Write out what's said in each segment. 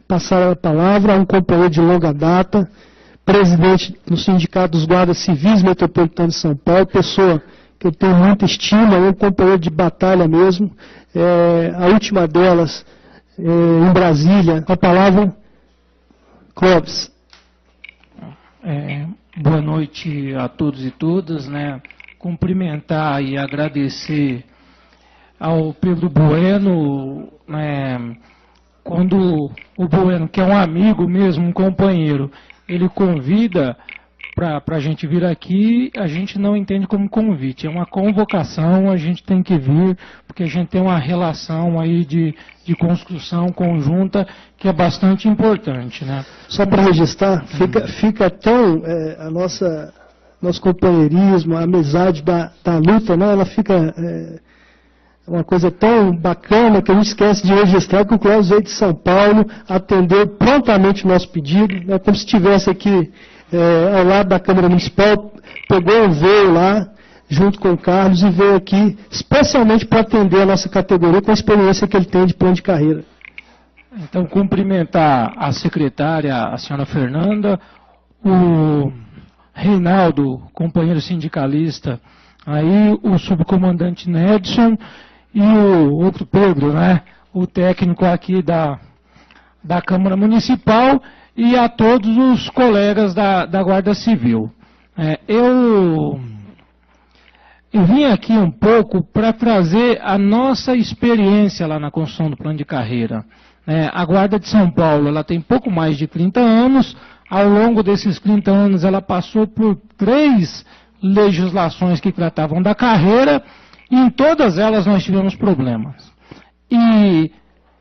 passar a palavra a um companheiro de longa data, presidente do Sindicato dos Guardas Civis Metropolitanos de São Paulo, pessoa que eu tenho muita estima, um companheiro de batalha mesmo, a última delas em Brasília. A palavra, Clóvis. Boa noite a todos e todas, né? Cumprimentar e agradecer ao Pedro Bueno, né? Quando o Bueno, que é um amigo mesmo, um companheiro, ele convida para a gente vir aqui, a gente não entende como convite, é uma convocação, a gente tem que vir, porque a gente tem uma relação aí de construção conjunta que é bastante importante, né? Só para registrar, fica tão, nosso companheirismo, a amizade da luta, né? Ela fica uma coisa tão bacana que a gente esquece de registrar que o Clóvis veio de São Paulo, atendeu prontamente o nosso pedido, né? Como se estivesse aqui ao lado da Câmara Municipal, pegou um voo lá, junto com o Carlos, e veio aqui especialmente para atender a nossa categoria com a experiência que ele tem de plano de carreira. Então, cumprimentar a secretária, a senhora Fernanda, o Reinaldo, companheiro sindicalista, aí o subcomandante Nedson e o outro Pedro, né, o técnico aqui da Câmara Municipal, e a todos os colegas da Guarda Civil. Eu vim aqui um pouco para trazer a nossa experiência lá na construção do plano de carreira. A Guarda de São Paulo, ela tem pouco mais de 30 anos, ao longo desses 30 anos ela passou por 3 legislações que tratavam da carreira, e em todas elas nós tivemos problemas. E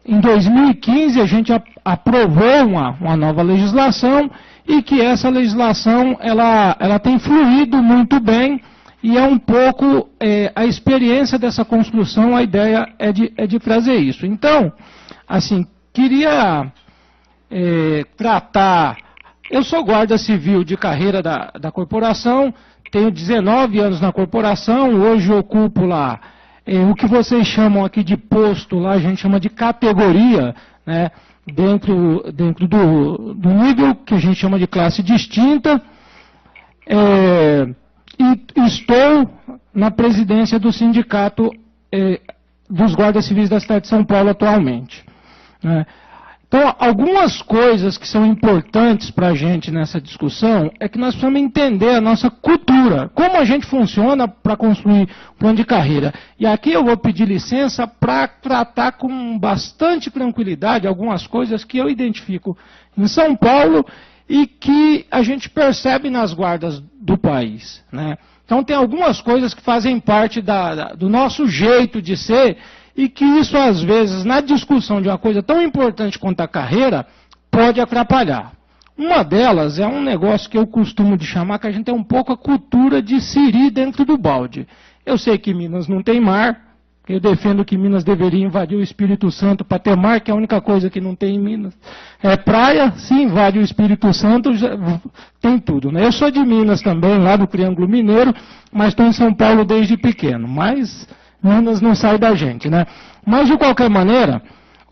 em 2015 a gente aprovou uma nova legislação, e que essa legislação ela tem fluído muito bem, e é um pouco a experiência dessa construção, a ideia é de trazer isso. Então, assim, queria tratar. Eu sou guarda civil de carreira da corporação, tenho 19 anos na corporação, hoje ocupo lá o que vocês chamam aqui de posto, lá a gente chama de categoria, né, dentro do nível que a gente chama de classe distinta, e estou na presidência do sindicato dos guardas civis da cidade de São Paulo atualmente, né. Então, algumas coisas que são importantes para a gente nessa discussão é que nós precisamos entender a nossa cultura, como a gente funciona para construir um plano de carreira. E aqui eu vou pedir licença para tratar com bastante tranquilidade algumas coisas que eu identifico em São Paulo e que a gente percebe nas guardas do país, né? Então, tem algumas coisas que fazem parte do nosso jeito de ser, e que isso, às vezes, na discussão de uma coisa tão importante quanto a carreira, pode atrapalhar. Uma delas é um negócio que eu costumo de chamar, que a gente tem um pouco a cultura de siri dentro do balde. Eu sei que Minas não tem mar, eu defendo que Minas deveria invadir o Espírito Santo para ter mar, que é a única coisa que não tem em Minas. É praia, se invade o Espírito Santo, já tem tudo, né? Eu sou de Minas também, lá do Triângulo Mineiro, mas estou em São Paulo desde pequeno, mas Minas não sai da gente, né? Mas, de qualquer maneira,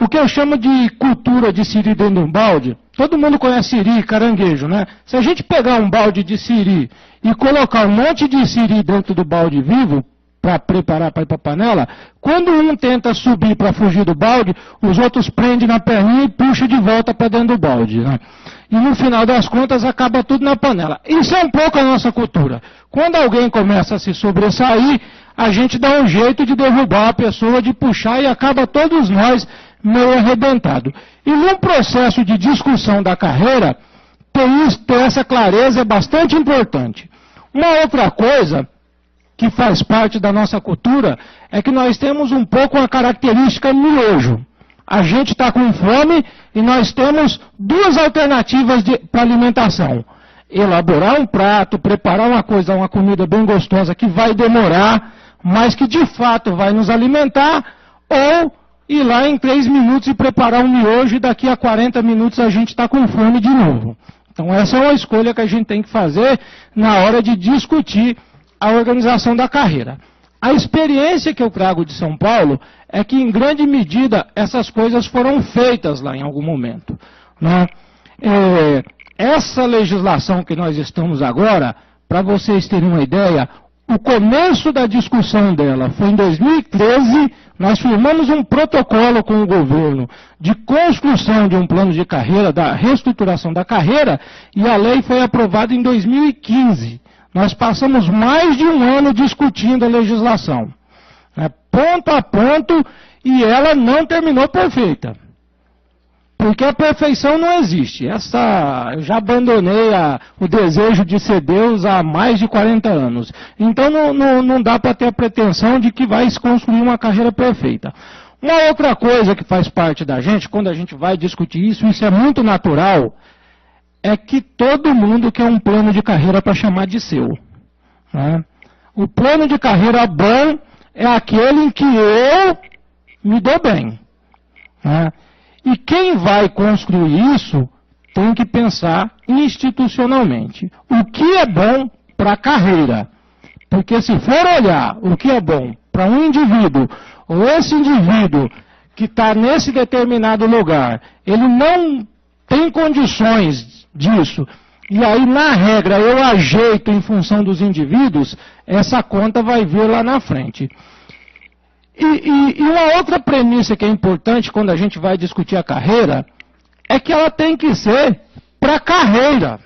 o que eu chamo de cultura de siri dentro de um balde, todo mundo conhece siri, caranguejo, né? Se a gente pegar um balde de siri e colocar um monte de siri dentro do balde vivo, para preparar para ir para a panela, quando um tenta subir para fugir do balde, os outros prendem na perninha e puxam de volta para dentro do balde, né? E no final das contas acaba tudo na panela. Isso é um pouco a nossa cultura. Quando alguém começa a se sobressair, a gente dá um jeito de derrubar a pessoa, de puxar, e acaba todos nós meio arrebentado. E num processo de discussão da carreira, ter essa clareza é bastante importante. Uma outra coisa que faz parte da nossa cultura é que nós temos um pouco uma característica miojo. A gente está com fome e nós temos 2 alternativas para alimentação. Elaborar um prato, preparar uma comida bem gostosa que vai demorar, mas que de fato vai nos alimentar, ou ir lá em 3 minutos e preparar um miojo e daqui a 40 minutos a gente está com fome de novo. Então essa é uma escolha que a gente tem que fazer na hora de discutir a organização da carreira. A experiência que eu trago de São Paulo é que, em grande medida, essas coisas foram feitas lá em algum momento, né? Essa legislação que nós estamos agora, para vocês terem uma ideia, o começo da discussão dela foi em 2013, nós firmamos um protocolo com o governo de construção de um plano de carreira, da reestruturação da carreira, e a lei foi aprovada em 2015. Nós passamos mais de um ano discutindo a legislação, né, ponto a ponto, e ela não terminou perfeita. Porque a perfeição não existe. Eu já abandonei o desejo de ser Deus há mais de 40 anos. Então não dá para ter a pretensão de que vai se construir uma carreira perfeita. Uma outra coisa que faz parte da gente, quando a gente vai discutir isso é muito natural, é que todo mundo quer um plano de carreira para chamar de seu, né? O plano de carreira bom é aquele em que eu me dou bem, né? E quem vai construir isso tem que pensar institucionalmente. O que é bom para a carreira? Porque se for olhar o que é bom para um indivíduo, ou esse indivíduo que está nesse determinado lugar, ele não tem condições disso, e aí na regra eu ajeito em função dos indivíduos, essa conta vai vir lá na frente. E uma outra premissa que é importante quando a gente vai discutir a carreira, é que ela tem que ser para a carreira.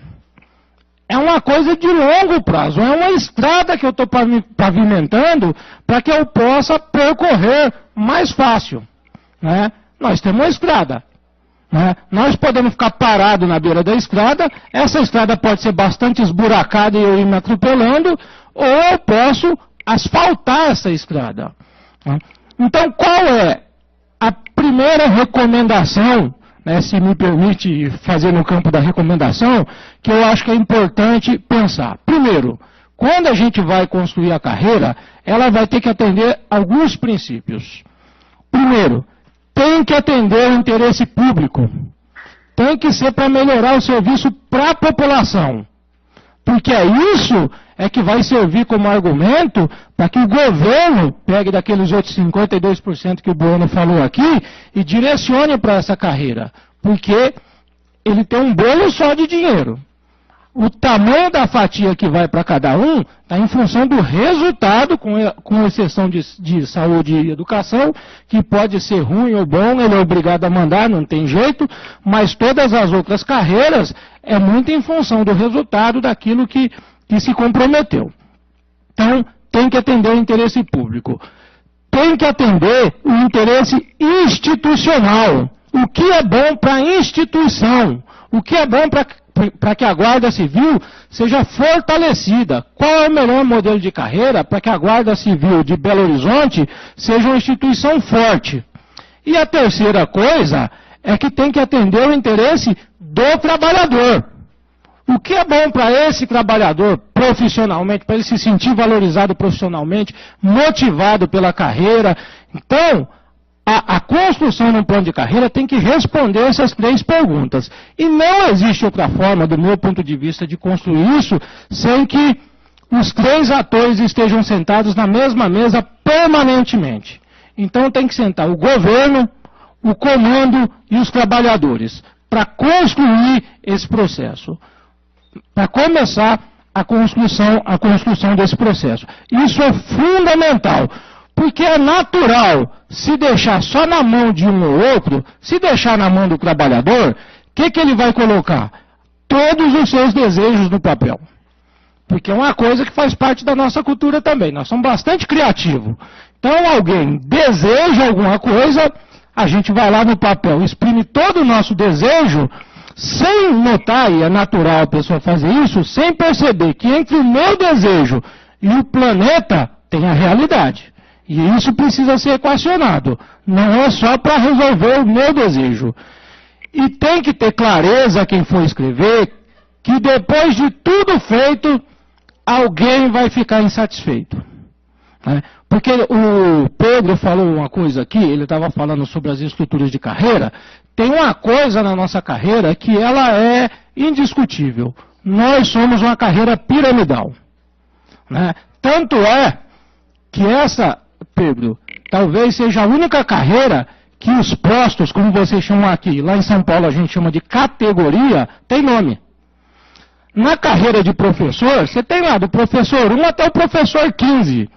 É uma coisa de longo prazo, é uma estrada que eu estou pavimentando para que eu possa percorrer mais fácil, né? Nós temos uma estrada, né? Nós podemos ficar parados na beira da estrada, essa estrada pode ser bastante esburacada e eu ir me atropelando, ou eu posso asfaltar essa estrada. Então, qual é a primeira recomendação, né, se me permite fazer no campo da recomendação, que eu acho que é importante pensar? Primeiro, quando a gente vai construir a carreira, ela vai ter que atender alguns princípios. Primeiro, tem que atender o interesse público. Tem que ser para melhorar o serviço para a população. Porque isso é que vai servir como argumento para que o governo pegue daqueles outros 52% que o Bueno falou aqui e direcione para essa carreira. Porque ele tem um bolo só de dinheiro. O tamanho da fatia que vai para cada um está em função do resultado, com exceção de saúde e educação, que pode ser ruim ou bom, ele é obrigado a mandar, não tem jeito, mas todas as outras carreiras é muito em função do resultado daquilo que se comprometeu. Então, tem que atender o interesse público. Tem que atender o interesse institucional. O que é bom para a instituição? O que é bom para que a Guarda Civil seja fortalecida? Qual é o melhor modelo de carreira para que a Guarda Civil de Belo Horizonte seja uma instituição forte? E a terceira coisa é que tem que atender o interesse do trabalhador. O que é bom para esse trabalhador profissionalmente, para ele se sentir valorizado profissionalmente, motivado pela carreira? Então, a construção de um plano de carreira tem que responder essas três perguntas. E não existe outra forma, do meu ponto de vista, de construir isso, sem que os três atores estejam sentados na mesma mesa permanentemente. Então tem que sentar o governo, o comando e os trabalhadores, para construir esse processo. Para começar a construção desse processo. Isso é fundamental. Porque é natural, se deixar só na mão de um ou outro, se deixar na mão do trabalhador, o que ele vai colocar? Todos os seus desejos no papel. Porque é uma coisa que faz parte da nossa cultura também. Nós somos bastante criativos. Então alguém deseja alguma coisa, a gente vai lá no papel, exprime todo o nosso desejo, sem notar, e é natural a pessoa fazer isso, sem perceber que entre o meu desejo e o planeta tem a realidade. E isso precisa ser equacionado. Não é só para resolver o meu desejo. E tem que ter clareza quem for escrever, que depois de tudo feito, alguém vai ficar insatisfeito. Né? Porque o Pedro falou uma coisa aqui, ele estava falando sobre as estruturas de carreira. Tem uma coisa na nossa carreira que ela é indiscutível. Nós somos uma carreira piramidal. Né? Tanto é que essa, Pedro, talvez seja a única carreira que os postos, como vocês chamam aqui, lá em São Paulo a gente chama de categoria, tem nome. Na carreira de professor, você tem lá do professor 1 até o professor 15.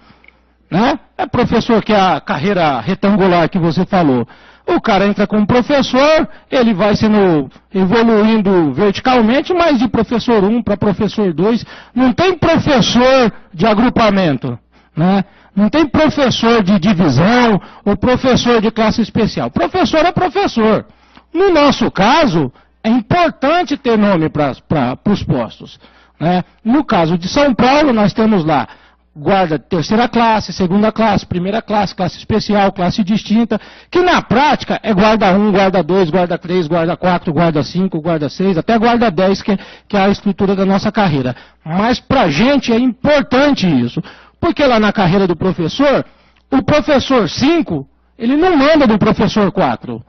Né? É professor que é a carreira retangular que você falou. O cara entra como professor, ele vai sendo evoluindo verticalmente, mas de professor 1 para professor 2, não tem professor de agrupamento, né? Não tem professor de divisão ou professor de classe especial. Professor é professor. No nosso caso, é importante ter nome para os postos, né? No caso de São Paulo, nós temos lá guarda terceira classe, segunda classe, primeira classe, classe especial, classe distinta, que na prática é guarda 1, guarda 2, guarda 3, guarda 4, guarda 5, guarda 6, até guarda 10, que é a estrutura da nossa carreira. Mas para a gente é importante isso, porque lá na carreira do professor, o professor 5, ele não manda do professor 4.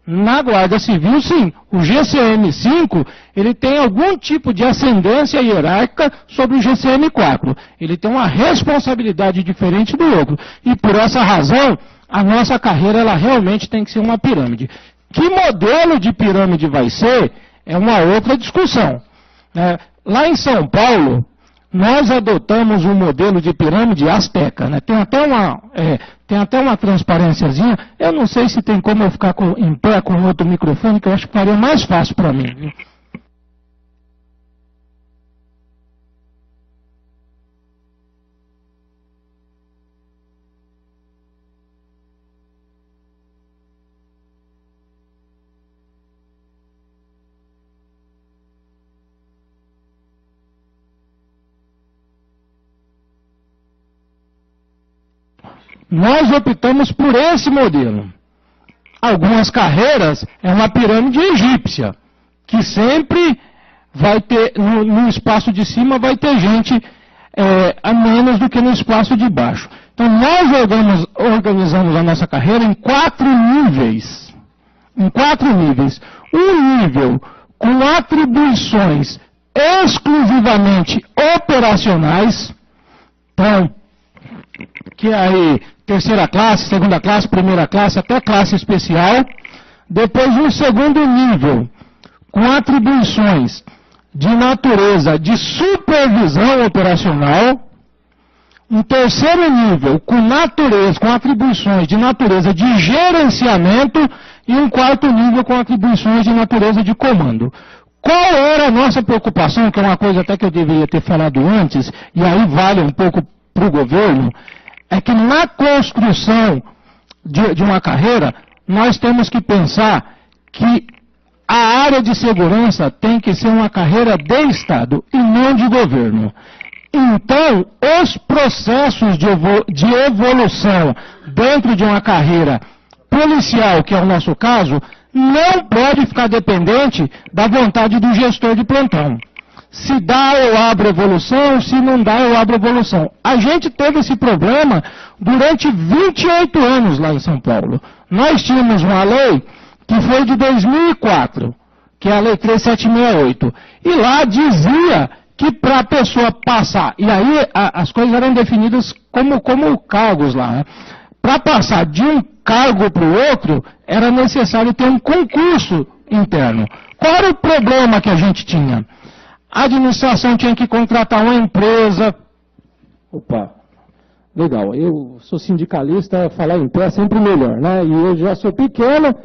Na Guarda Civil, sim, o GCM-5, ele tem algum tipo de ascendência hierárquica sobre o GCM-4. Ele tem uma responsabilidade diferente do outro. E por essa razão, a nossa carreira ela realmente tem que ser uma pirâmide. Que modelo de pirâmide vai ser, é uma outra discussão. Lá em São Paulo, nós adotamos um modelo de pirâmide asteca, né? Tem até uma transparênciazinha. Eu não sei se tem como eu ficar em pé com outro microfone, que eu acho que faria mais fácil para mim. Viu? Nós optamos por esse modelo. Algumas carreiras é uma pirâmide egípcia, que sempre vai ter, no espaço de cima vai ter gente a menos do que no espaço de baixo. Então nós organizamos a nossa carreira em 4 níveis. Em 4 níveis. Um nível com atribuições exclusivamente operacionais, então, que é aí terceira classe, segunda classe, primeira classe, até classe especial. Depois um segundo nível, com atribuições de natureza de supervisão operacional. Um terceiro nível, com atribuições de natureza de gerenciamento. E um quarto nível, com atribuições de natureza de comando. Qual era a nossa preocupação, que é uma coisa até que eu deveria ter falado antes, e aí vale um pouco para o governo, é que na construção de uma carreira, nós temos que pensar que a área de segurança tem que ser uma carreira de Estado e não de governo. Então, os processos de evolução dentro de uma carreira policial, que é o nosso caso, não pode ficar dependente da vontade do gestor de plantão. Se dá, eu abro evolução, se não dá, eu abro evolução. A gente teve esse problema durante 28 anos lá em São Paulo. Nós tínhamos uma lei que foi de 2004, que é a Lei 3768. E lá dizia que para a pessoa passar, e aí as coisas eram definidas como cargos lá, né? Para passar de um cargo para o outro, era necessário ter um concurso interno. Qual era o problema que a gente tinha? A administração tinha que contratar uma empresa. Opa, legal. Eu sou sindicalista, falar em pé é sempre melhor, né? E eu já sou pequeno.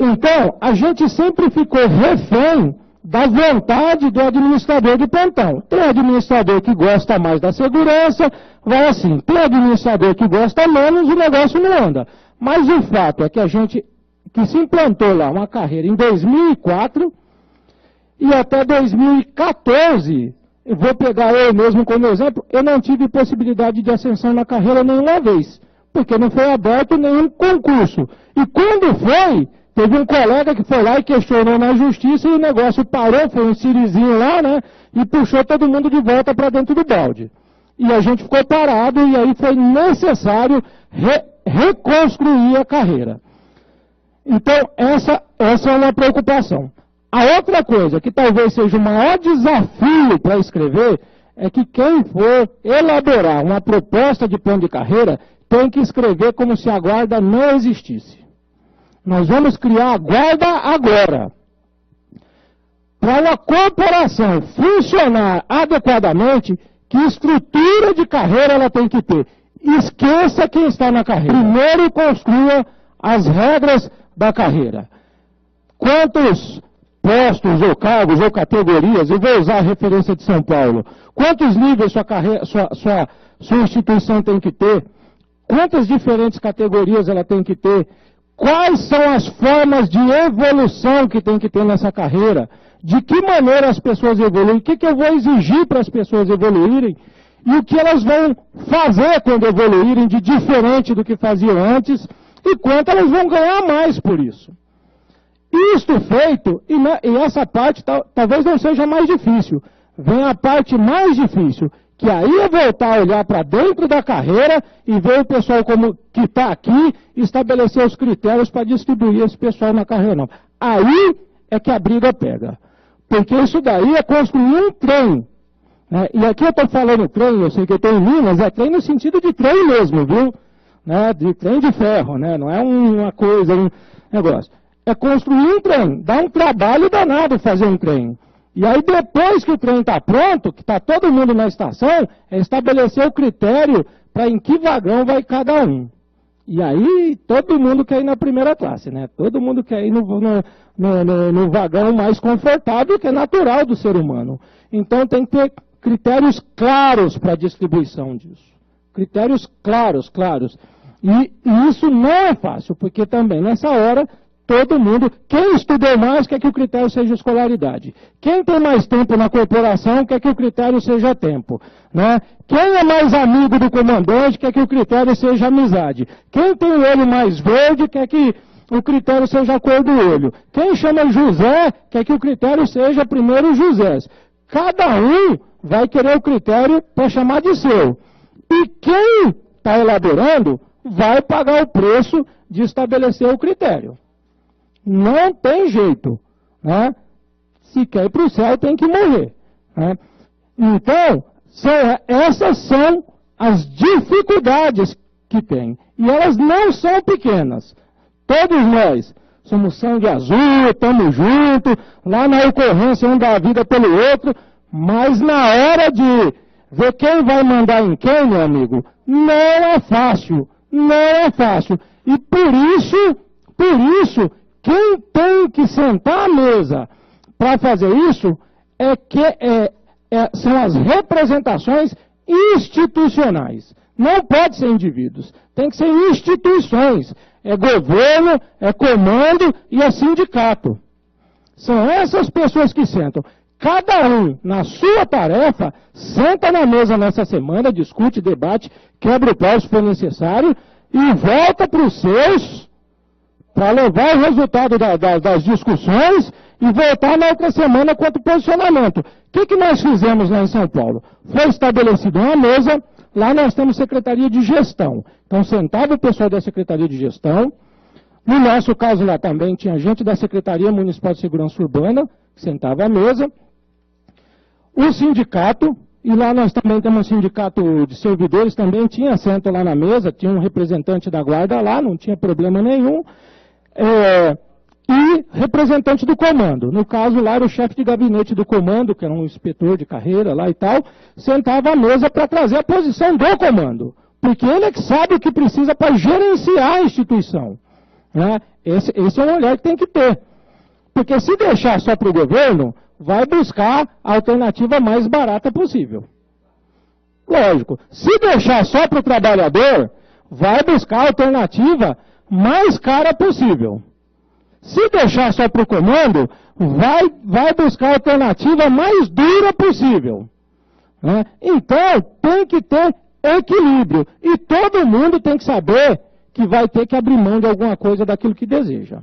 Então, a gente sempre ficou refém da vontade do administrador de plantão. Tem administrador que gosta mais da segurança, vai assim. Tem administrador que gosta menos, o negócio não anda. Mas o fato é que a gente, que se implantou lá uma carreira em 2004, e até 2014, eu vou pegar eu mesmo como exemplo, eu não tive possibilidade de ascensão na carreira nenhuma vez, porque não foi aberto nenhum concurso. E quando foi, teve um colega que foi lá e questionou na justiça e o negócio parou, foi um sirizinho lá, né, e puxou todo mundo de volta para dentro do balde. E a gente ficou parado e aí foi necessário reconstruir a carreira. Então, essa é uma preocupação. A outra coisa, que talvez seja o maior desafio para escrever, é que quem for elaborar uma proposta de plano de carreira tem que escrever como se a guarda não existisse. Nós vamos criar a guarda agora. Para uma corporação funcionar adequadamente, que estrutura de carreira ela tem que ter? Esqueça quem está na carreira. Primeiro construa as regras da carreira. Quantos postos ou cargos ou categorias, eu vou usar a referência de São Paulo, quantos níveis sua instituição tem que ter? Quantas diferentes categorias ela tem que ter? Quais são as formas de evolução que tem que ter nessa carreira? De que maneira as pessoas evoluem? O que eu vou exigir para as pessoas evoluírem? E o que elas vão fazer quando evoluírem de diferente do que faziam antes? E quanto elas vão ganhar mais por isso? Isto feito, e essa parte talvez não seja mais difícil. Vem a parte mais difícil, que aí é voltar a olhar para dentro da carreira e ver o pessoal como que está aqui e estabelecer os critérios para distribuir esse pessoal na carreira nova. Aí é que a briga pega. Porque isso daí é construir um trem. Né? E aqui eu estou falando trem, eu sei que eu estou em Minas, é trem no sentido de trem mesmo, viu? Né? De trem de ferro, né? Não é uma coisa, um negócio. É construir um trem, dá um trabalho danado fazer um trem. E aí depois que o trem está pronto, que está todo mundo na estação, é estabelecer o critério para em que vagão vai cada um. E aí todo mundo quer ir na primeira classe, né? Todo mundo quer ir no vagão mais confortável, que é natural do ser humano. Então tem que ter critérios claros para a distribuição disso. Critérios claros. E isso não é fácil, porque também nessa hora todo mundo, quem estudou mais quer que o critério seja escolaridade. Quem tem mais tempo na corporação quer que o critério seja tempo. Né? Quem é mais amigo do comandante quer que o critério seja amizade. Quem tem o olho mais verde quer que o critério seja a cor do olho. Quem chama José quer que o critério seja primeiro José. Cada um vai querer o critério para chamar de seu. E quem está elaborando vai pagar o preço de estabelecer o critério. Não tem jeito. Né? Se quer ir para o céu, tem que morrer. Né? Então, essas são as dificuldades que tem. E elas não são pequenas. Todos nós somos sangue azul, estamos juntos, lá na ocorrência um dá a vida pelo outro, mas na hora de ver quem vai mandar em quem, meu amigo, não é fácil. Não é fácil. E por isso, quem tem que sentar à mesa para fazer isso são as representações institucionais. Não pode ser indivíduos, tem que ser instituições. É governo, é comando e é sindicato. São essas pessoas que sentam. Cada um, na sua tarefa, senta na mesa nessa semana, discute, debate, quebra o pau se for necessário e volta para os seus para levar o resultado das discussões e voltar na outra semana quanto posicionamento. O que nós fizemos lá em São Paulo? Foi estabelecida uma mesa, lá nós temos Secretaria de Gestão. Então sentava o pessoal da Secretaria de Gestão, no nosso caso lá também tinha gente da Secretaria Municipal de Segurança Urbana, que sentava à mesa, o sindicato, e lá nós também temos um sindicato de servidores, também tinha assento lá na mesa, tinha um representante da guarda lá, não tinha problema nenhum, e representante do comando. No caso lá era o chefe de gabinete do comando, que era um inspetor de carreira lá e tal, sentava à mesa para trazer a posição do comando, porque ele é que sabe o que precisa para gerenciar a instituição. Né? Esse é um olhar que tem que ter. Porque se deixar só para o governo, vai buscar a alternativa mais barata possível. Lógico, se deixar só para o trabalhador, vai buscar a alternativa mais cara possível. Se deixar só para o comando, vai buscar a alternativa mais dura possível. Né? Então, tem que ter equilíbrio. E todo mundo tem que saber que vai ter que abrir mão de alguma coisa daquilo que deseja.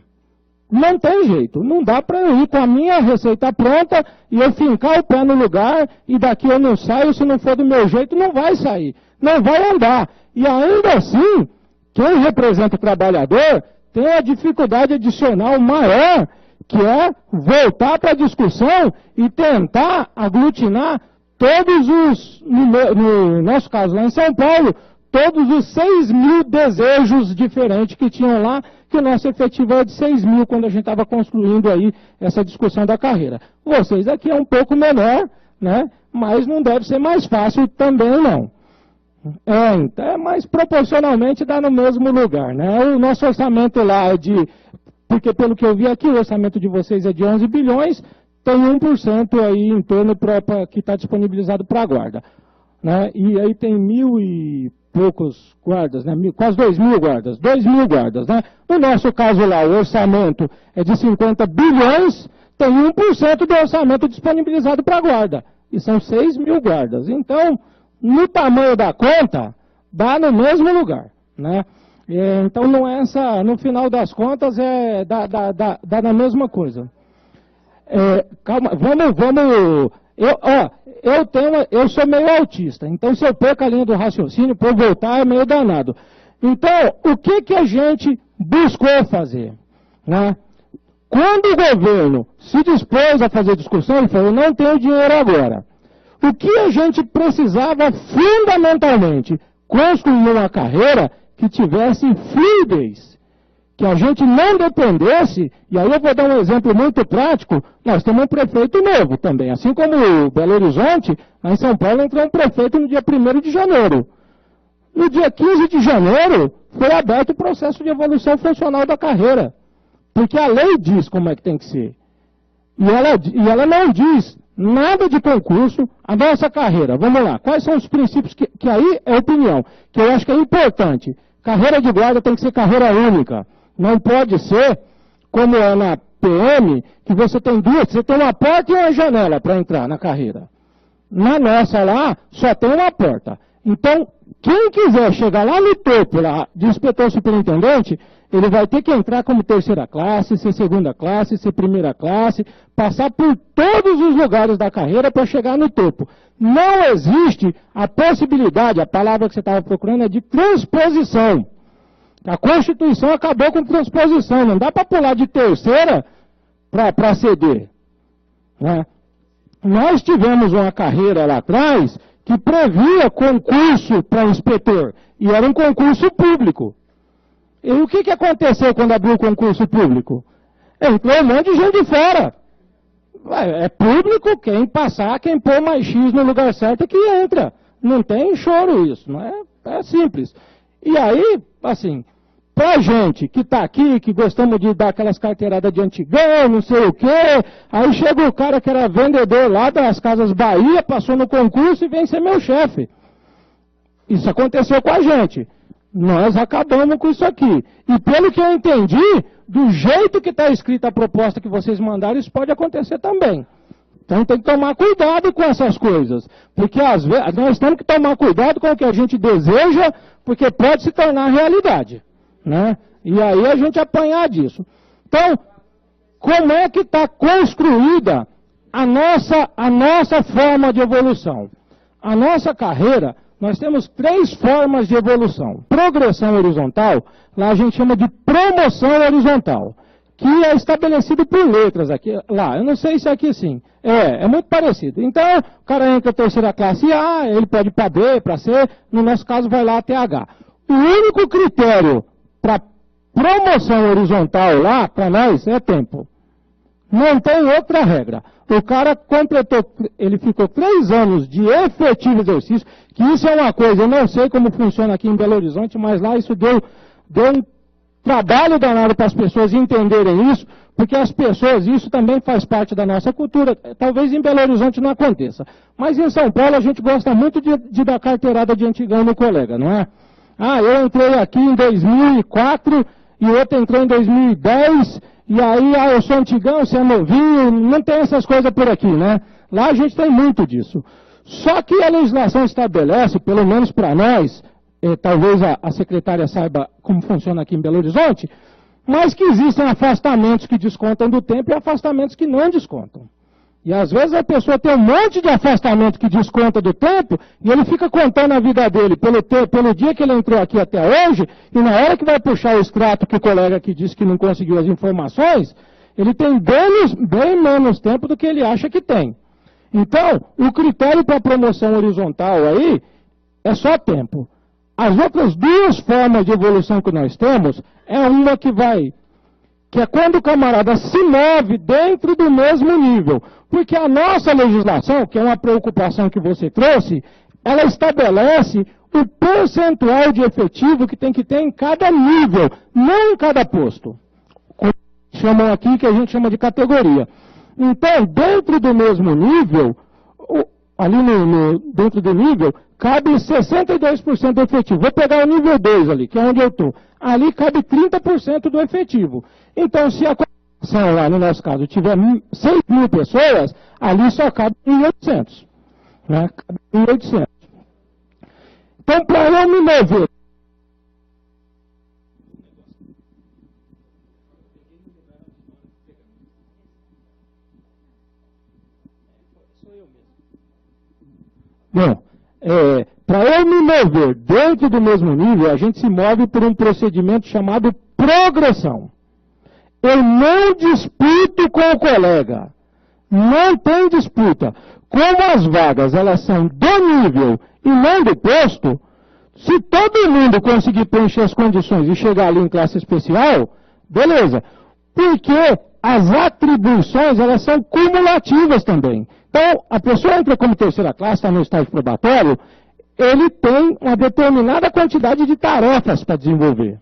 Não tem jeito. Não dá para eu ir com a minha receita pronta e eu fincar o pé no lugar e daqui eu não saio, se não for do meu jeito, não vai sair. Não vai andar. E ainda assim, quem representa o trabalhador tem a dificuldade adicional maior, que é voltar para a discussão e tentar aglutinar no nosso caso lá em São Paulo, todos os 6.000 desejos diferentes que tinham lá, que o nosso efetivo é de 6.000 quando a gente estava construindo aí essa discussão da carreira. Vocês aqui é um pouco menor, né? Mas não deve ser mais fácil também não. Então, mas proporcionalmente dá no mesmo lugar, né? O nosso orçamento lá é porque pelo que eu vi aqui, o orçamento de vocês é de 11 bilhões, tem 1% aí em torno que está disponibilizado para a guarda. Né? E aí tem 1.000 e poucos guardas, né? Quase 2.000 guardas, 2.000 guardas. Né? No nosso caso lá, o orçamento é de 50 bilhões, tem 1% do orçamento disponibilizado para a guarda. E são 6.000 guardas. Então, no tamanho da conta, dá no mesmo lugar. Né? Então, não é no final das contas, dá na mesma coisa. Calma, vamos... Eu sou meio autista, então se eu perco a linha do raciocínio, por voltar é meio danado. Então, o que a gente buscou fazer? Né? Quando o governo se dispôs a fazer discussão, ele falou, não tenho dinheiro agora. O que a gente precisava fundamentalmente? Construir uma carreira que tivesse fluidez, que a gente não dependesse, e aí eu vou dar um exemplo muito prático, nós temos um prefeito novo também, assim como o Belo Horizonte, lá em São Paulo entrou um prefeito no dia 1º de janeiro. No dia 15 de janeiro, foi aberto o processo de evolução funcional da carreira, porque a lei diz como é que tem que ser. E ela não diz nada de concurso, a nossa carreira. Vamos lá, quais são os princípios que aí é opinião, que eu acho que é importante. Carreira de guarda tem que ser carreira única. Não pode ser, como é na PM, que você tem você tem uma porta e uma janela para entrar na carreira. Na nossa lá, só tem uma porta. Então, quem quiser chegar lá no topo lá, de inspetor superintendente, ele vai ter que entrar como 3ª classe, ser 2ª classe, ser 1ª classe, passar por todos os lugares da carreira para chegar no topo. Não existe a possibilidade, a palavra que você estava procurando é de transposição. A Constituição acabou com transposição, não dá para pular de 3ª para CD. Né? Nós tivemos uma carreira lá atrás que previa concurso para inspetor, e era um concurso público. E o que aconteceu quando abriu o concurso público? Entrou um monte de gente de fora. É público, quem passar, quem pôr mais X no lugar certo é que entra. Não tem choro isso, não é simples. E aí, assim, pra gente que está aqui, que gostamos de dar aquelas carteiradas de antigão, não sei o quê, aí chega o cara que era vendedor lá das Casas Bahia, passou no concurso e vem ser meu chefe. Isso aconteceu com a gente. Nós acabamos com isso aqui. E pelo que eu entendi, do jeito que está escrita a proposta que vocês mandaram, isso pode acontecer também. Então tem que tomar cuidado com essas coisas. Porque às vezes nós temos que tomar cuidado com o que a gente deseja, porque pode se tornar realidade. Né? E aí a gente apanhar disso. Então, como é que está construída a nossa forma de evolução? A nossa carreira, nós temos 3 formas de evolução. Progressão horizontal, lá a gente chama de promoção horizontal, que é estabelecido por letras aqui, lá. Eu não sei se aqui sim. É muito parecido. Então, o cara entra 3ª classe A, ele pode ir para B, para C, no nosso caso vai lá até H. O único critério para promoção horizontal lá, para nós, é tempo. Não tem outra regra. O cara completou, ele ficou 3 anos de efetivo exercício, que isso é uma coisa, eu não sei como funciona aqui em Belo Horizonte, mas lá isso deu um trabalho danado para as pessoas entenderem isso, porque as pessoas, isso também faz parte da nossa cultura, talvez em Belo Horizonte não aconteça, mas em São Paulo a gente gosta muito de dar carteirada de antigão no colega, não é? Eu entrei aqui em 2004 e o outro entrou em 2010, e aí, eu sou antigão, você é novinho, não tem essas coisas por aqui, né? Lá a gente tem muito disso. Só que a legislação estabelece, pelo menos para nós, talvez a secretária saiba como funciona aqui em Belo Horizonte, mas que existem afastamentos que descontam do tempo e afastamentos que não descontam. E às vezes a pessoa tem um monte de afastamento que desconta do tempo e ele fica contando a vida dele pelo dia que ele entrou aqui até hoje, e na hora que vai puxar o extrato que o colega aqui disse que não conseguiu as informações, ele tem bem menos tempo do que ele acha que tem. Então, o critério para promoção horizontal aí é só tempo. As outras duas formas de evolução que nós temos é uma que é quando o camarada se move dentro do mesmo nível. Porque a nossa legislação, que é uma preocupação que você trouxe, ela estabelece o percentual de efetivo que tem que ter em cada nível, não em cada posto. Chamam aqui que a gente chama de categoria. Então, dentro do mesmo nível, ali dentro do nível, cabe 62% do efetivo. Vou pegar o nível 2 ali, que é onde eu estou. Ali cabe 30% do efetivo. Então, se a corporação lá, no nosso caso, tiver 6 mil pessoas, ali só cabe 1.800. Né? Cabe 1.800. Então, para eu me mover... Bom, para eu me mover dentro do mesmo nível, a gente se move por um procedimento chamado progressão. Eu não disputo com o colega. Não tem disputa. Como as vagas elas são do nível e não do posto, se todo mundo conseguir preencher as condições e chegar ali em classe especial, beleza. Porque as atribuições elas são cumulativas também. Então, a pessoa entra como terceira classe, está no estágio probatório, ele tem uma determinada quantidade de tarefas para desenvolver.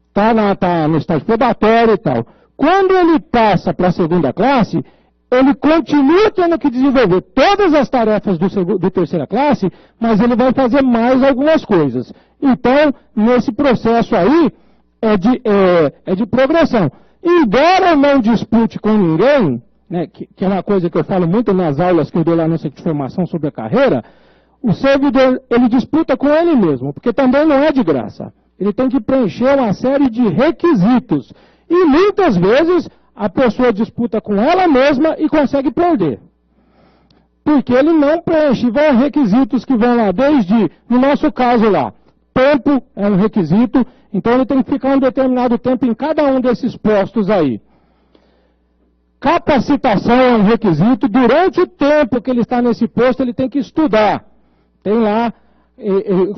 Está no estágio probatório e tal. Quando ele passa para a segunda classe, ele continua tendo que desenvolver todas as tarefas do terceira classe, mas ele vai fazer mais algumas coisas. Então, nesse processo aí, é de progressão. Embora eu não dispute com ninguém, né, que é uma coisa que eu falo muito nas aulas que eu dou lá no centro de formação sobre a carreira, o servidor, ele disputa com ele mesmo, porque também não é de graça. Ele tem que preencher uma série de requisitos. E muitas vezes a pessoa disputa com ela mesma e consegue perder. Porque ele não preenche. Vão requisitos que vão lá desde, no nosso caso lá, tempo é um requisito, então ele tem que ficar um determinado tempo em cada um desses postos aí. Capacitação é um requisito, durante o tempo que ele está nesse posto ele tem que estudar. Tem lá,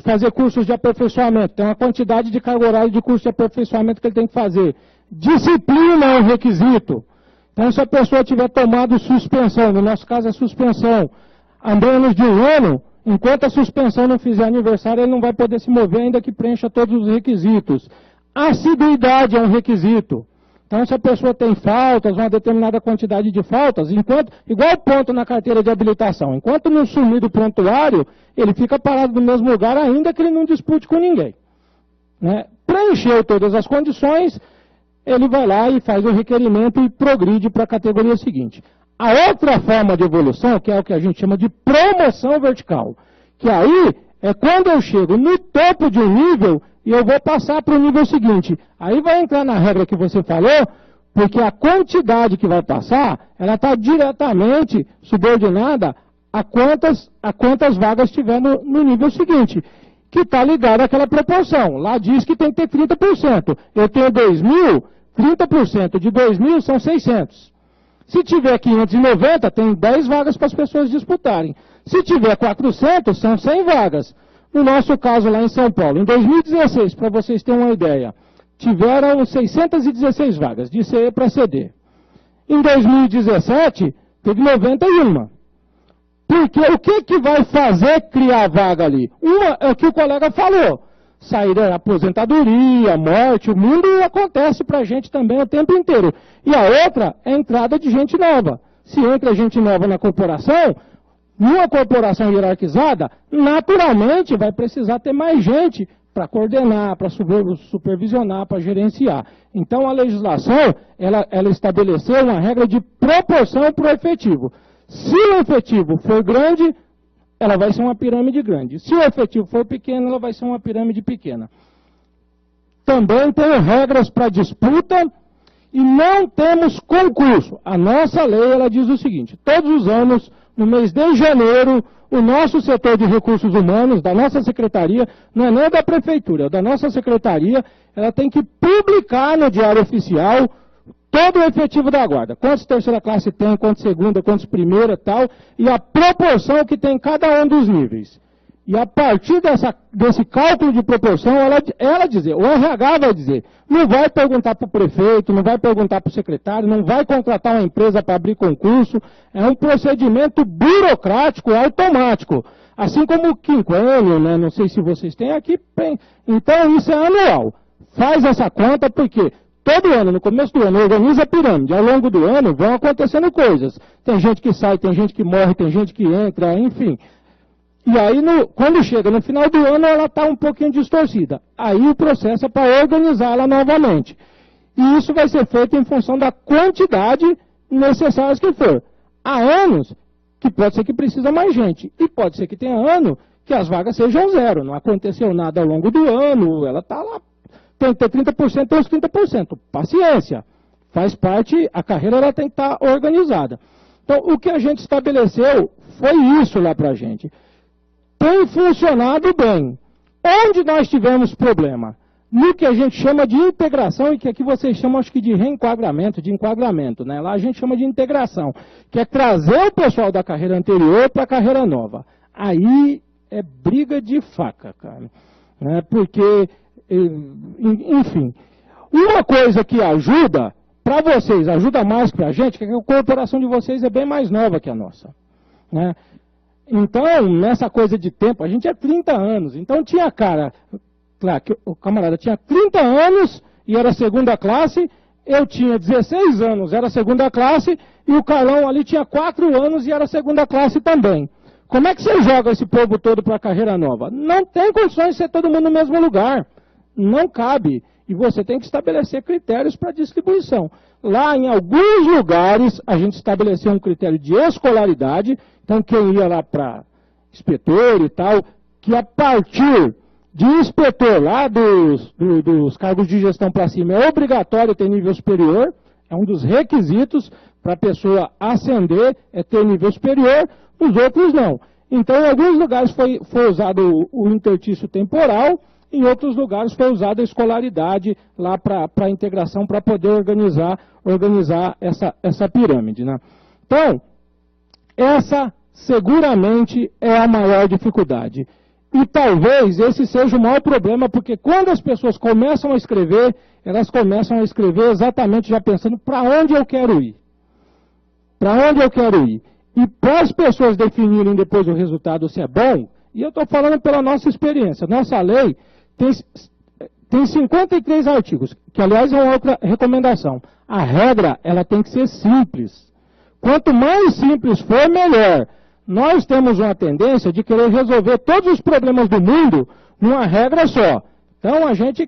fazer cursos de aperfeiçoamento, tem uma quantidade de carga horária de curso de aperfeiçoamento que ele tem que fazer. Disciplina é um requisito. Então, se a pessoa tiver tomado suspensão, no nosso caso é suspensão, há menos de um ano, enquanto a suspensão não fizer aniversário, ele não vai poder se mover ainda que preencha todos os requisitos. Assiduidade é um requisito. Então, se a pessoa tem faltas, uma determinada quantidade de faltas, igual ponto na carteira de habilitação, enquanto não sumir do prontuário, ele fica parado no mesmo lugar, ainda que ele não dispute com ninguém. Né? Preencheu todas as condições, ele vai lá e faz o requerimento e progride para a categoria seguinte. A outra forma de evolução, que é o que a gente chama de promoção vertical, que aí é quando eu chego no topo de um nível e eu vou passar para o nível seguinte. Aí vai entrar na regra que você falou, porque a quantidade que vai passar, ela está diretamente subordinada a quantas vagas tiver no nível seguinte, que está ligado àquela proporção. Lá diz que tem que ter 30%. Eu tenho 2.000, 30% de 2.000 são 600. Se tiver 590, tem 10 vagas para as pessoas disputarem. Se tiver 400, são 100 vagas. No nosso caso lá em São Paulo, em 2016, para vocês terem uma ideia, tiveram 616 vagas, de CE para CD. Em 2017, teve 91. Porque o que vai fazer criar vaga ali? Uma é o que o colega falou. Saída, aposentadoria, morte, o mundo acontece para a gente também o tempo inteiro. E a outra é a entrada de gente nova. Se entra gente nova na corporação, numa corporação hierarquizada, naturalmente vai precisar ter mais gente para coordenar, para supervisionar, para gerenciar. Então a legislação, ela estabeleceu uma regra de proporção para o efetivo. Se o efetivo for grande, ela vai ser uma pirâmide grande. Se o efetivo for pequeno, ela vai ser uma pirâmide pequena. Também tem regras para disputa e não temos concurso. A nossa lei, ela diz o seguinte, todos os anos, no mês de janeiro, o nosso setor de recursos humanos, da nossa secretaria, não é nem da prefeitura, é da nossa secretaria, ela tem que publicar no Diário Oficial todo o efetivo da guarda. Quantos terceira classe tem, quantos segunda, quantos primeira e tal, e a proporção que tem cada um dos níveis. E a partir desse cálculo de proporção, ela dizer, o RH vai dizer, não vai perguntar para o prefeito, não vai perguntar para o secretário, não vai contratar uma empresa para abrir concurso, é um procedimento burocrático automático. Assim como o quinquênio, né, não sei se vocês têm aqui, então isso é anual. Faz essa conta porque todo ano, no começo do ano, organiza a pirâmide, ao longo do ano vão acontecendo coisas. Tem gente que sai, tem gente que morre, tem gente que entra, enfim. E aí, quando chega no final do ano, ela está um pouquinho distorcida. Aí o processo é para organizá-la novamente. E isso vai ser feito em função da quantidade necessária que for. Há anos que pode ser que precisa mais gente. E pode ser que tenha ano que as vagas sejam zero. Não aconteceu nada ao longo do ano, ela está lá. Tem que ter 30%, tem uns 30%. Paciência. Faz parte, a carreira ela tem que estar organizada. Então, o que a gente estabeleceu foi isso lá para a gente. Tem funcionado bem. Onde nós tivemos problema? No que a gente chama de integração e que aqui vocês chamam, acho que de reenquadramento, de enquadramento, né? Lá a gente chama de integração, que é trazer o pessoal da carreira anterior para a carreira nova. Aí é briga de faca, cara. Né? Porque, enfim, uma coisa que ajuda para vocês, ajuda mais para a gente, que a corporação de vocês é bem mais nova que a nossa. Né? Então, nessa coisa de tempo, a gente é 30 anos. Então tinha cara, claro, que o camarada tinha 30 anos e era segunda classe, eu tinha 16 anos, era segunda classe, e o Carlão ali tinha 4 anos e era segunda classe também. Como é que você joga esse povo todo para a carreira nova? Não tem condições de ser todo mundo no mesmo lugar. Não cabe. E você tem que estabelecer critérios para distribuição. Lá, em alguns lugares, a gente estabeleceu um critério de escolaridade. Então, quem ia lá para inspetor e tal, que a partir de inspetor lá dos cargos de gestão para cima, é obrigatório ter nível superior. É um dos requisitos para a pessoa ascender, é ter nível superior. Os outros não. Então, em alguns lugares foi usado o intertício temporal, em outros lugares foi usada a escolaridade lá para a integração, para poder organizar essa pirâmide. Né? Então, essa seguramente é a maior dificuldade. E talvez esse seja o maior problema, porque quando as pessoas começam a escrever, elas começam a escrever exatamente já pensando para onde eu quero ir. Para onde eu quero ir. E para as pessoas definirem depois o resultado se é bom, e eu estou falando pela nossa experiência, nossa lei tem 53 artigos, que aliás é uma outra recomendação. A regra, ela tem que ser simples. Quanto mais simples for, melhor. Nós temos uma tendência de querer resolver todos os problemas do mundo numa regra só. Então a gente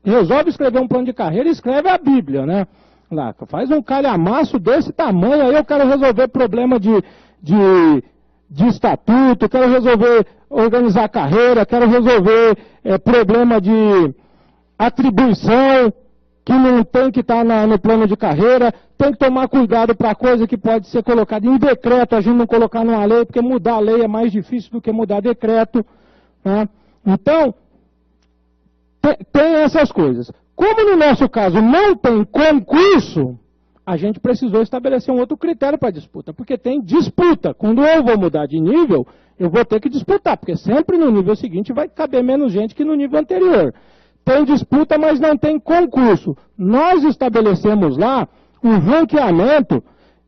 resolve escrever um plano de carreira e escreve a Bíblia, né? Lá, faz um calhamaço desse tamanho, aí eu quero resolver problema de estatuto, quero resolver organizar a carreira, quero resolver problema de atribuição, que não tem que estar no plano de carreira, tem que tomar cuidado para coisa que pode ser colocada em decreto, a gente não colocar numa lei, porque mudar a lei é mais difícil do que mudar decreto. Né? Então, tem essas coisas. Como no nosso caso não tem concurso, a gente precisou estabelecer um outro critério para disputa, porque tem disputa. Quando eu vou mudar de nível, eu vou ter que disputar, porque sempre no nível seguinte vai caber menos gente que no nível anterior. Tem disputa, mas não tem concurso. Nós estabelecemos lá um ranqueamento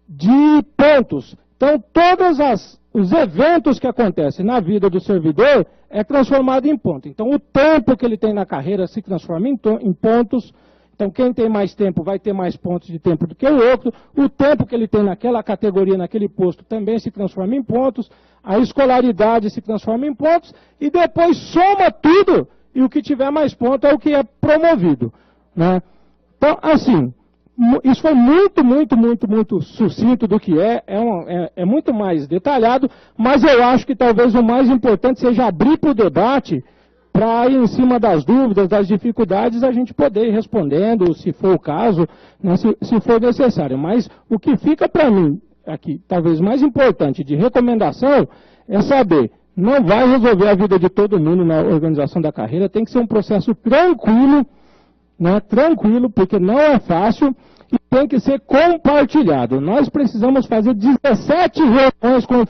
de pontos. Então, todos os eventos que acontecem na vida do servidor é transformado em ponto. Então, o tempo que ele tem na carreira se transforma em pontos. Então, quem tem mais tempo vai ter mais pontos de tempo do que o outro. O tempo que ele tem naquela categoria, naquele posto, também se transforma em pontos. A escolaridade se transforma em pontos. E depois soma tudo. E o que tiver mais ponto é o que é promovido. Né? Então, assim, isso foi muito sucinto do que é muito mais detalhado, mas eu acho que talvez o mais importante seja abrir para o debate, para em cima das dúvidas, das dificuldades, a gente poder ir respondendo, se for o caso, né, se for necessário. Mas o que fica para mim aqui, talvez mais importante de recomendação, é saber, não vai resolver a vida de todo mundo na organização da carreira, tem que ser um processo tranquilo, né, tranquilo, porque não é fácil, e tem que ser compartilhado. Nós precisamos fazer 17 reuniões com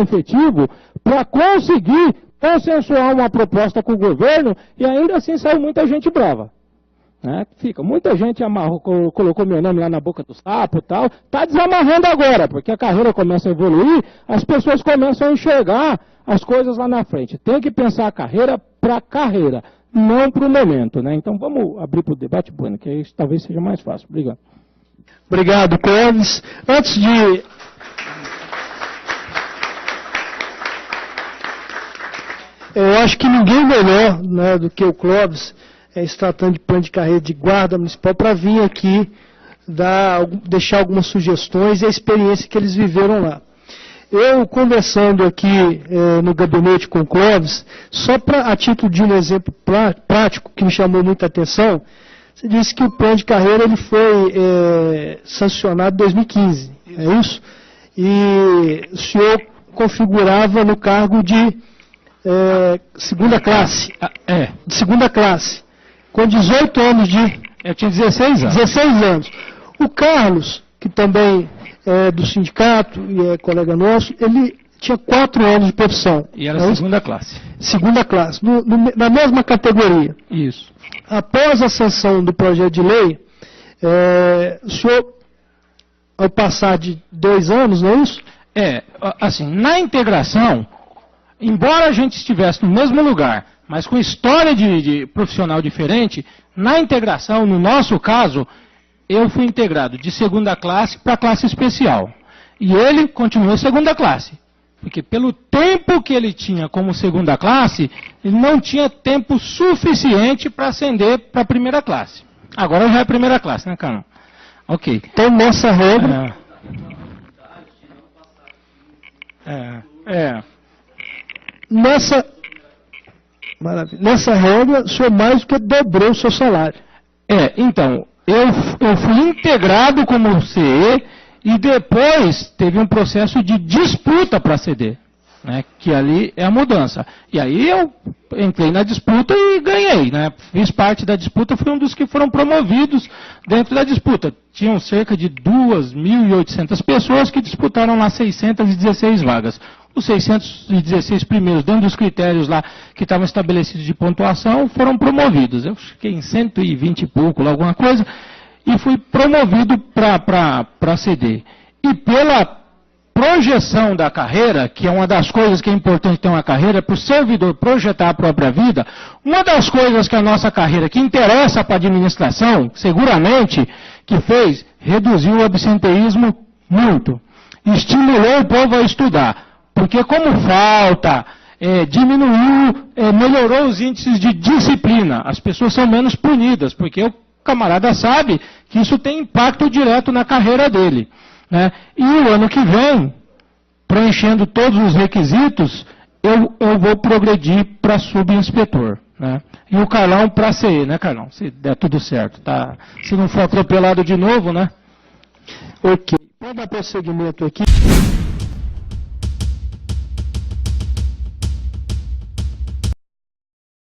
efetivo, para conseguir consensuar uma proposta com o governo, e ainda assim saiu muita gente brava. Muita gente amarrou, colocou meu nome lá na boca do sapo e tal. Está desamarrando agora, porque a carreira começa a evoluir, as pessoas começam a enxergar as coisas lá na frente. Tem que pensar a carreira para a carreira, não para o momento. Então vamos abrir para o debate, Bueno, que aí talvez seja mais fácil. Obrigado. Obrigado, Clóvis. Antes de... Eu acho que ninguém melhor, né, do que o Clóvis, se tratando de plano de carreira de guarda municipal, para vir aqui deixar algumas sugestões e a experiência que eles viveram lá. Eu, conversando aqui no gabinete com o Clóvis, só a título de um exemplo prático que me chamou muita atenção, você disse que o plano de carreira ele foi sancionado em 2015, é isso? E o senhor configurava no cargo de segunda classe. De segunda classe. Com 18 anos de... Eu tinha 16 anos. 16 anos. O Carlos, que também é do sindicato e é colega nosso, ele tinha 4 anos de profissão. E era segunda classe. Segunda classe, na mesma categoria. Isso. Após a sanção do projeto de lei, o senhor, ao passar de 2 anos, não é isso? Assim, na integração, embora a gente estivesse no mesmo lugar, mas com história de profissional diferente, na integração, no nosso caso, eu fui integrado de segunda classe para classe especial. E ele continuou segunda classe. Porque pelo tempo que ele tinha como segunda classe, ele não tinha tempo suficiente para ascender para a primeira classe. Agora já é primeira classe, né, Carlos? Ok. Então, nessa regra... Nessa regra, o senhor mais do que dobrou o seu salário. Então, eu fui integrado como CE e depois teve um processo de disputa para ceder, que ali é a mudança. E aí eu entrei na disputa e ganhei, Fiz parte da disputa, fui um dos que foram promovidos dentro da disputa. Tinham cerca de 2.800 pessoas que disputaram lá 616 vagas. Os 616 primeiros, dentro dos critérios lá que estavam estabelecidos de pontuação, foram promovidos. Eu fiquei em 120 e pouco, alguma coisa, e fui promovido para CD. E pela projeção da carreira, que é uma das coisas que é importante ter uma carreira, para o servidor projetar a própria vida, uma das coisas que a nossa carreira, que interessa para a administração, seguramente, que fez, reduziu o absenteísmo muito. Estimulou o povo a estudar. Porque como falta, diminuiu, melhorou os índices de disciplina. As pessoas são menos punidas, porque o camarada sabe que isso tem impacto direto na carreira dele. E o ano que vem, preenchendo todos os requisitos, eu vou progredir para subinspetor. E o Carlão para CE, Carlão? Se der tudo certo, tá? Se não for atropelado de novo, Ok. Vamos dar prosseguimento aqui.